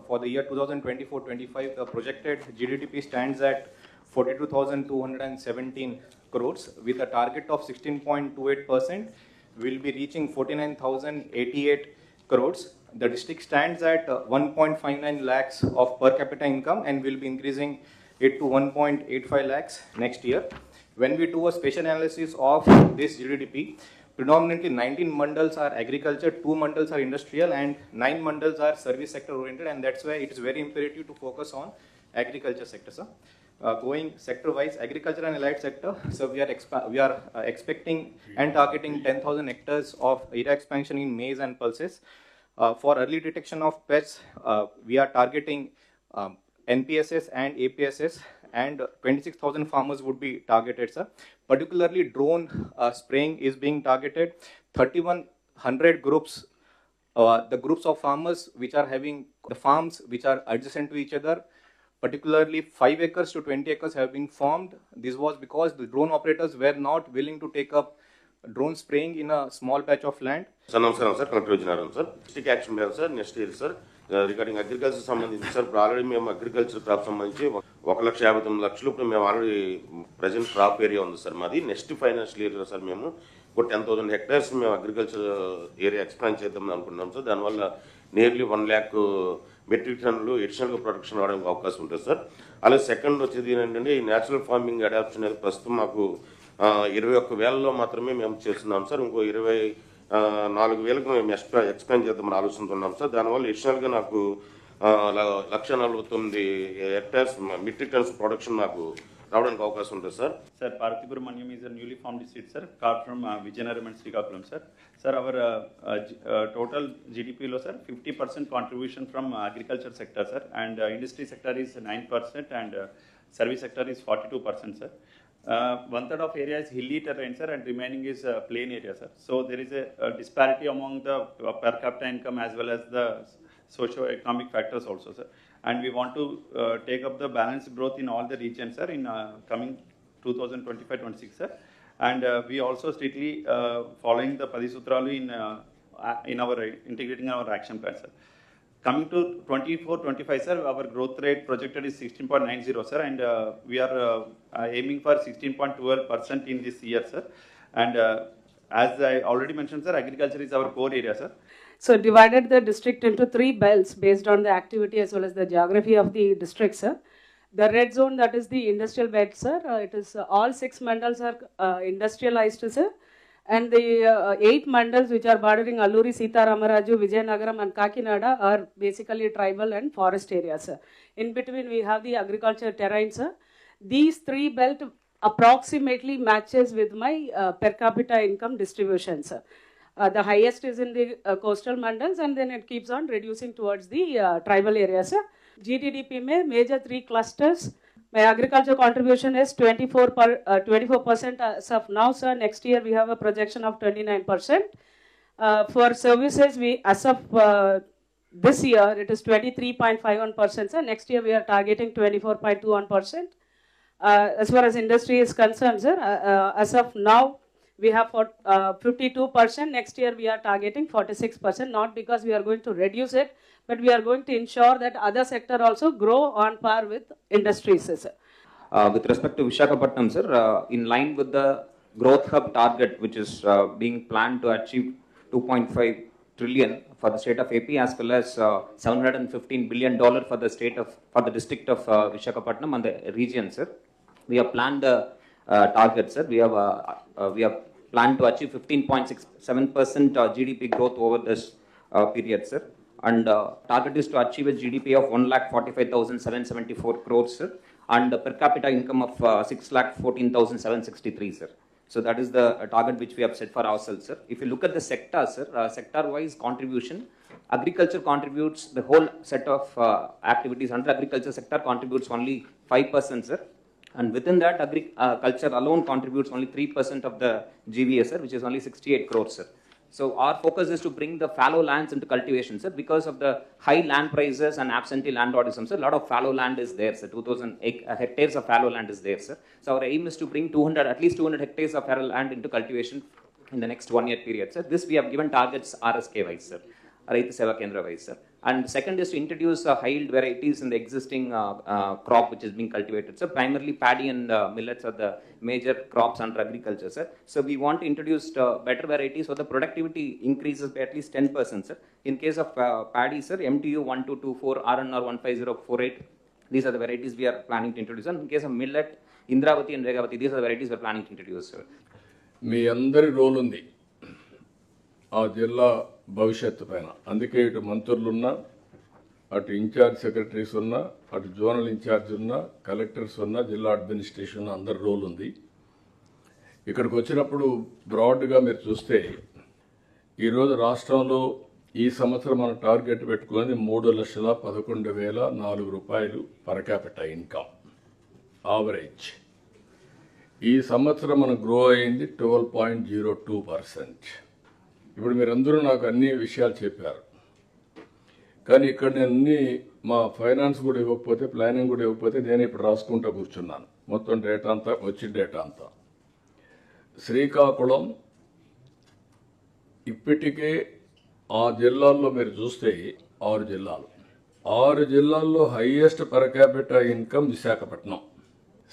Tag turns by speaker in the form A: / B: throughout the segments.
A: for the year 2024-25, the projected GDP stands at 42,217 crores with a target of 16.28%. We'll be reaching 49,088 crores. The district stands at 1.59 lakhs of per capita income and will be increasing it to 1.85 lakhs next year. When we do a spatial analysis of this GDP, predominantly 19 mandals are agriculture, 2 mandals are industrial, and 9 mandals are service sector oriented, and that's why it is very imperative to focus on agriculture sector, sir. Going sector wise, agriculture and allied sector, so we are expecting and targeting 10,000 hectares of area expansion in maize and pulses. For early detection of pests, we are targeting NPSS and APSS, and 26,000 farmers would be targeted, sir. Particularly drone spraying is being targeted. 3,100 groups, the groups of farmers which are having the farms which are adjacent to each other, particularly 5 acres to 20 acres have been formed. This was because the drone operators were not willing to take up drone spraying in a small patch of land.
B: Sir, namaskaram, sir. Congratulations, sir. District action plan, sir. Next year, sir. Regarding agriculture సంబంధించి sir ఇప్పుడు already మేము agriculture crop సంబంధించి 1,59,00,000 ఇప్పుడు మేము already present crop area ఉంది sir మాది. Next financial year sir మేము ఒక 10,000 హెక్టార్స్ మేము అగ్రికల్చర్ ఏరియా ఎక్స్పాండ్ చేద్దాం అనుకుంటున్నాం సార్. దానివల్ల నియర్లీ 1 lakh మెట్రిక్ టన్నులు ఎడిషనల్గా ప్రొడక్షన్ రావడానికి అవకాశం ఉంటుంది సార్. అలాగే సెకండ్ వచ్చేది ఏంటంటే ఈ న్యాచురల్ ఫార్మింగ్ అడాప్షన్ అనేది ప్రస్తుతం మాకు 21,000లో మాత్రమే మేము చేస్తున్నాం సార్. ఇంకో 24,000కు మేము ఎక్స్పాండ్ చేద్దామని ఆలోచిస్తున్నాం సార్. దానివల్ల ఎడిషనల్గా నాకు 1,49,000 హెక్టార్స్ మెట్రిక్ టన్స్ ప్రొడక్షన్ నాకు రావడానికి అవకాశం ఉంటుంది sir.
C: Sir, Parthiburamaniyam is a newly formed district, sir, carved from Vijayanagar and Srikakulam, sir. Sir, our total GDP lo, sir, 50% contribution from agriculture sector, sir, and industry sector is 9% and service sector is 42%, sir. 1/3 of area is hilly terrain, sir, and remaining is plain area, sir. So there is a disparity among the per capita income as well as the socio-economic factors also, sir. And we want to take up the balanced growth in all the regions, sir, in coming 2025-26, sir. And we also strictly following the Padisutralu in our integrating our action plan, sir. Coming to 24-25, sir, our growth rate projected is 16.90, sir, and we are aiming for 16.12% in this year, sir. And as I already mentioned, sir, agriculture is our core area, sir.
D: So divided the district into 3 belts based on the activity as well as the geography of the district, sir. The red zone, that is the industrial belt, sir. It is all 6 mandals are industrialized, sir. And the 8 mandals which are bordering Alluri, Sitaramaraju, Vijayanagaram and Kakinada are basically tribal and forest areas, sir. In between we have the agriculture terrain, sir. These 3 belt approximately matches with my per capita income distribution, sir. The highest is in the coastal mandals and then it keeps on reducing towards the tribal areas, sir. GDP में major 3 clusters. My agriculture contribution is 24% as of now, sir. Next year we have a projection of 29%. For services, we as of this year it is 23.51%, sir. Next year we are targeting 24.21%. As far as industry is concerned, sir, as of now we have 52%. Next year we are targeting 46%, not because we are going to reduce it, but we are going to ensure that other sector also grow on par with industries, sir.
E: With respect to Visakhapatnam, sir, in line with the growth hub target, which is being planned to achieve 2.5 trillion for the state of AP, as well as $715 billion for the district of Visakhapatnam and the region, sir. We have planned the target, sir. We have planned to achieve 15.67% GDP growth over this period, sir. And target is to achieve a GDP of 1,45,774 crores, sir, and per capita income of 6,14,763, sir. So that is the target which we have set for ourselves, sir. If you look at the sector, sir, sector-wise contribution, agriculture contributes the whole set of activities under agriculture sector contributes only 5%, sir. And within that, agriculture alone contributes only 3% of the GVA, sir, which is only 68 crores, sir. So our focus is to bring the fallow lands into cultivation, sir, because of the high land prices and absentee landlordism, sir. A lot of fallow land is there, sir. 2,000 hectares of fallow land is there, sir. So our aim is to bring at least 200 hectares of fallow land into cultivation in the next 1 year period, sir. This we have given targets RSK wise, sir, Raita Seva Kendra wise, sir. And second is to introduce high yield varieties in the existing crop which is being cultivated. So primarily paddy and millets are the major crops under agriculture, sir. So we want to introduce better varieties so the productivity increases by at least 10%, sir. In case of paddy, sir, MTU 1224, RNR 15048, these are the varieties we are planning to introduce. And in case of millet, Indravati and Vegavati, these are the varieties we are planning to introduce, sir.
F: మీ అందరి role ఉంది ఆ జిల్లా భవిష్యత్తు పైన. అందుకే ఇటు మంత్రులున్నా, అటు incharge secretaries ఉన్నా, అటు జోనల్ ఇన్ఛార్జ్ ఉన్నా, కలెక్టర్స్ ఉన్నా, జిల్లా అడ్మినిస్ట్రేషన్ ఉన్నా, అందరి రోల్ ఉంది. ఇక్కడికి వచ్చినప్పుడు బ్రాడ్గా మీరు చూస్తే ఈరోజు రాష్ట్రంలో ఈ సంవత్సరం మనం టార్గెట్ పెట్టుకున్నది 3,11,004 రూపాయలు పర్ క్యాపిటల్ ఇన్కమ్ ఆవరేజ్. ఈ సంవత్సరం మనం గ్రో అయింది 12.02%. ఇప్పుడు మీరందరూ నాకు అన్ని విషయాలు చెప్పారు, కానీ ఇక్కడ నేను అన్ని మా ఫైనాన్స్ కూడా ఇవ్వకపోతే, ప్లానింగ్ కూడా ఇవ్వకపోతే నేను ఇప్పుడు రాసుకుంటూ కూర్చున్నాను మొత్తం డేటా అంతా, వచ్చిన డేటా అంతా. శ్రీకాకుళం ఇప్పటికే ఆ జిల్లాల్లో మీరు చూస్తే 6 జిల్లాలు, 6 జిల్లాల్లో highest per capital income Visakhapatnam,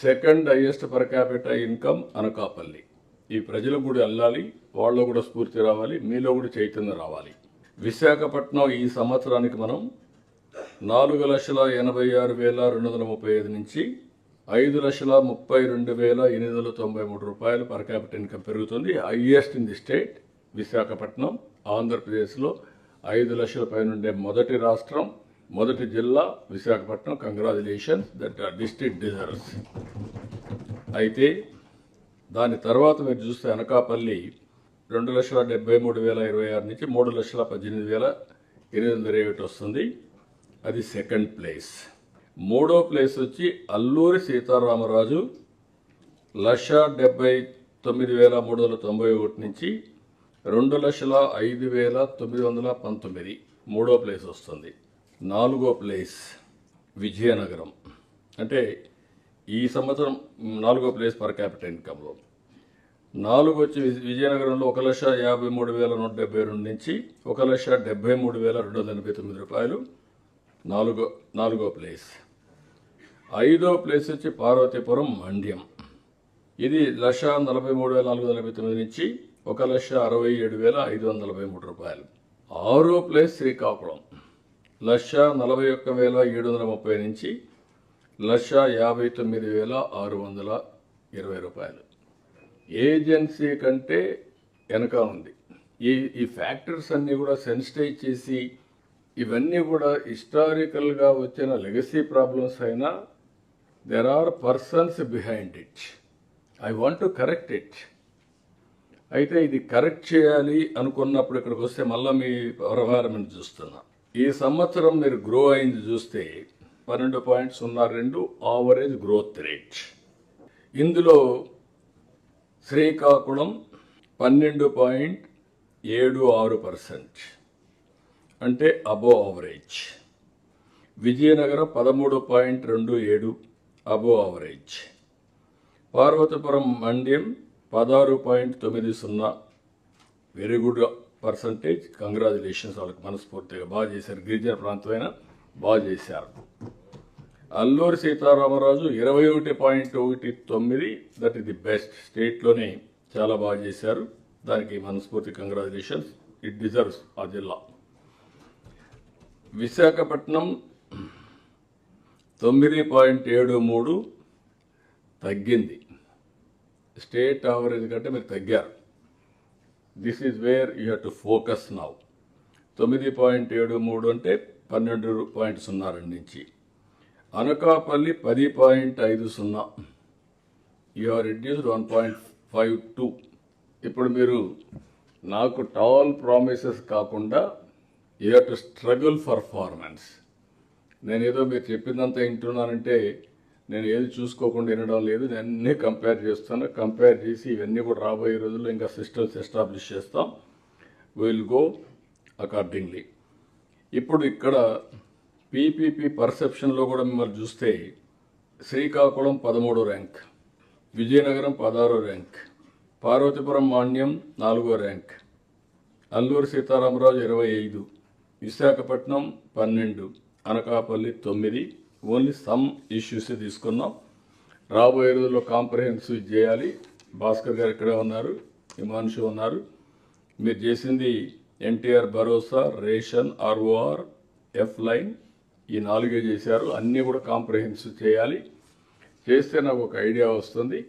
F: second highest per capital income Anakapalli. ఈ ప్రజలకు కూడా వెళ్ళాలి, వాళ్ళలో కూడా స్ఫూర్తి రావాలి, మీలో కూడా చైతన్యం రావాలి. విశాఖపట్నం ఈ సంవత్సరానికి మనం 4,86,235 నుంచి 5,32,893 రూపాయలు పర్ క్యాపిటల్ ఇన్కమ్ పెరుగుతుంది. Highest in the state Visakhapatnam. ఆంధ్రప్రదేశ్లో 5 లక్షల పైనుండే మొదటి రాష్ట్రం, మొదటి జిల్లా Visakhapatnam. Congratulations, that district deserves. అయితే దాని తర్వాత మీరు చూస్తే అనకాపల్లి 2,73,026 నుంచి 3,18,821 వస్తుంది. అది సెకండ్ ప్లేస్. మూడో ప్లేస్ వచ్చి అల్లూరి సీతారామరాజు 1,79,391 నుంచి 2,05,919 మూడో ప్లేస్ వస్తుంది. నాలుగో ప్లేస్ విజయనగరం, అంటే ఈ సంవత్సరం 4వ ప్లేస్ పర్ క్యాపిటల్ ఇన్కంలో. 4 వచ్చి విజయనగరంలో 1,53,172 నుంచి 1,73,289 రూపాయలు 4వ ప్లేస్. 5వ ప్లేస్ వచ్చి పార్వతీపురం మండ్యం, ఇది 1,43,449 నుంచి 1,67,543 రూపాయలు. 6వ ప్లేస్ శ్రీకాకుళం 1,41,730 నుంచి 1,59,620 రూపాయలు. ఏజెన్సీ కంటే వెనక ఉంది. ఈ ఫ్యాక్టర్స్ అన్నీ కూడా సెన్సిటైజ్ చేసి, ఇవన్నీ కూడా హిస్టారికల్గా వచ్చిన లెగసీ ప్రాబ్లమ్స్ అయినా there are persons behind it. I want to correct it. అయితే ఇది కరెక్ట్ చేయాలి అనుకున్నప్పుడు ఇక్కడికి వస్తే మళ్ళీ మీ పర్ఫార్మెన్స్ చూస్తున్నా. ఈ సంవత్సరం మీరు గ్రో అయింది చూస్తే 12.02 ఆవరేజ్ గ్రోత్ రేట్. ఇందులో శ్రీకాకుళం 12.76%, అంటే above average. Vizianagaram 13.27, above average. Parvathipuram మండ్యం 16.90, వెరీ గుడ్ పర్సంటేజ్. కంగ్రాచులేషన్స్, వాళ్ళకి మనస్ఫూర్తిగా బాగా చేశారు. గిరిజన ప్రాంతమైన బాగా చేశారు. Alluri Sitarama 21.19, that is the best. స్టేట్లోనే చాలా బాగా చేశారు. దానికి మనస్ఫూర్తి కంగ్రాచులేషన్స్, ఇట్ డిజర్వ్స్ ఆ జిల్లా. విశాఖపట్నం 9.73 తగ్గింది. స్టేట్ యావరేజ్ కంటే మీరు తగ్గారు. This is where you have to focus now. 9.73 అంటే 12.02 నుంచి. Anakapalli 10.50, you are reduced 1.52. ఇప్పుడు మీరు నాకు టాల్ ప్రామిసెస్ కాకుండా you have to struggle performance. నేను ఏదో మీరు చెప్పిందంతా వింటున్నానంటే నేను ఏది చూసుకోకుండా వినడం లేదు. నేను అన్నీ కంపేర్ చేస్తాను. కంపేర్ చేసి ఇవన్నీ కూడా రాబోయే రోజుల్లో ఇంకా సిస్టమ్స్ ఎస్టాబ్లిష్ చేస్తాం. Will go accordingly. ఇప్పుడు ఇక్కడ పీపీపీ పర్సెప్షన్లో కూడా మిమ్మల్ని చూస్తే శ్రీకాకుళం 13వ ర్యాంక్, విజయనగరం 16వ ర్యాంక్, పార్వతీపురం మాన్యం 4వ rank, Alluri Sitaramaraju 25, Visakhapatnam 12, Anakapalli 9. Only some issues తీసుకున్నాం. రాబోయే రోజుల్లో కాంప్రహెన్సివ్ చేయాలి. భాస్కర్ గారు ఇక్కడే ఉన్నారు, హిమాంశు ఉన్నారు. మీరు చేసింది ఎన్టీఆర్ భరోసా, రేషన్, ఆర్ఓఆర్, ఎఫ్ లైన్, ఈ 4 చేశారు. అన్నీ కూడా కాంప్రహెన్సివ్ చేయాలి. చేస్తే నాకు ఒక ఐడియా వస్తుంది,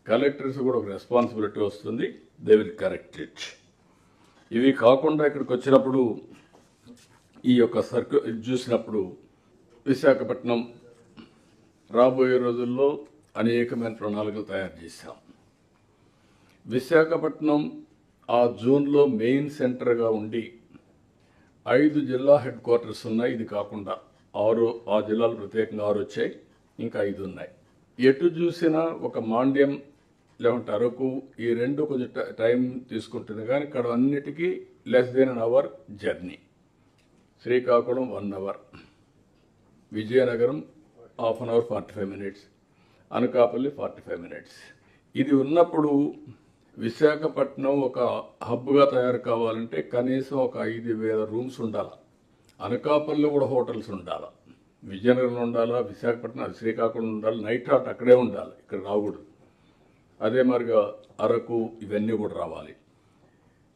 F: కలెక్టర్స్ కూడా ఒక రెస్పాన్సిబిలిటీ వస్తుంది. They will correct it. ఇవి కాకుండా ఇక్కడికి వచ్చినప్పుడు ఈ యొక్క ఇది చూసినప్పుడు విశాఖపట్నం రాబోయే రోజుల్లో అనేకమైన ప్రణాళికలు తయారు చేశాం. విశాఖపట్నం ఆ జోన్లో మెయిన్ సెంటర్గా ఉండి 5 జిల్లా హెడ్ క్వార్టర్స్ ఉన్నాయి. ఇది కాకుండా 6 ఆ జిల్లాలు ప్రత్యేకంగా 6 వచ్చాయి, ఇంకా 5 ఉన్నాయి. ఎటు చూసినా ఒక మాండ్యం లేకుంటే అరకు, ఈ 2 కొంచెం టైం తీసుకుంటుంది, కానీ ఇక్కడ అన్నిటికీ less than an hour journey. Srikakulam 1 hour, Vizianagaram half an hour 45 minutes, Anakapalli 45 minutes. ఇది ఉన్నప్పుడు విశాఖపట్నం ఒక హబ్గా తయారు కావాలంటే కనీసం ఒక 5,000 రూమ్స్ ఉండాలి. అనకాపల్లిలో కూడా హోటల్స్ ఉండాలి, విజయనగరంలో ఉండాలా, విశాఖపట్నం, శ్రీకాకుళం ఉండాలి, నైట్ హాట్ అక్కడే ఉండాలి, ఇక్కడ రాకూడదు. అదే మరిగా అరకు, ఇవన్నీ కూడా రావాలి.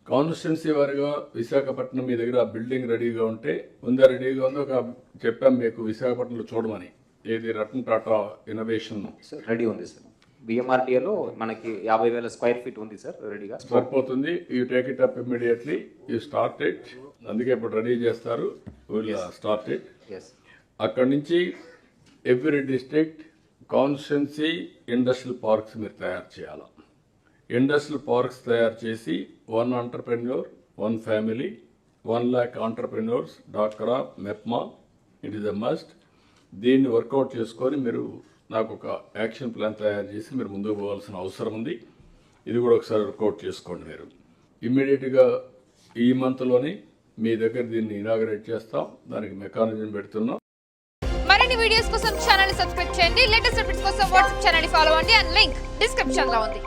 F: కాన్స్టిట్యున్సీ వారిగా విశాఖపట్నం మీ దగ్గర బిల్డింగ్ రెడీగా ఉంటే ఉందా, రెడీగా ఉందో ఒక చెప్పాం మీకు విశాఖపట్నంలో చూడమని. ఏది Ratan Tata innovation
E: sir ready ఉంది సార్. బిఎంఆర్టీఏలో మనకి 50,000 స్క్వేర్ ఫీట్ ఉంది సార్ రెడీగా.
F: సరిపోతుంది. You take it up immediately, you start it. అందుకే ఇప్పుడు రెడీ చేస్తారు, విల్ స్టార్ట్ ఇట్.
E: ఎస్.
F: అక్కడి నుంచి every district constituency industrial parks మీరు తయారు చేయాలి. ఇండస్ట్రియల్ పార్క్స్ తయారు చేసి 1 ఎంటర్ప్రెన్యూర్ 1 ఫ్యామిలీ, 1 lakh ఆంటర్ప్రెన్యూర్స్, డాక్రా, MEPMA, it is a must. దీన్ని వర్కౌట్ చేసుకొని మీరు నాకు ఒక యాక్షన్ ప్లాన్ తయారు చేసి మీరు ముందుకు పోవాల్సిన అవసరం ఉంది. ఇది కూడా ఒకసారి వర్కౌట్ చేసుకోండి. మీరు ఇమ్మీడియట్గా ఈ మంత్లోనే మీ దగ్గర దీన్ని ఇనాగరేట్ చేస్తాం, దానికి మెకానిజం పెడుతున్నాం.
G: మరిన్ని వీడియోస్ కోసం ఛానల్ సబ్స్క్రైబ్ చేయండి. లేటెస్ట్ అప్డేట్స్ కోసం వాట్సాప్ ఛానల్ ఫాలో అవ్వండి. అండ్ లింక్ డిస్క్రిప్షన్ లో ఉంది.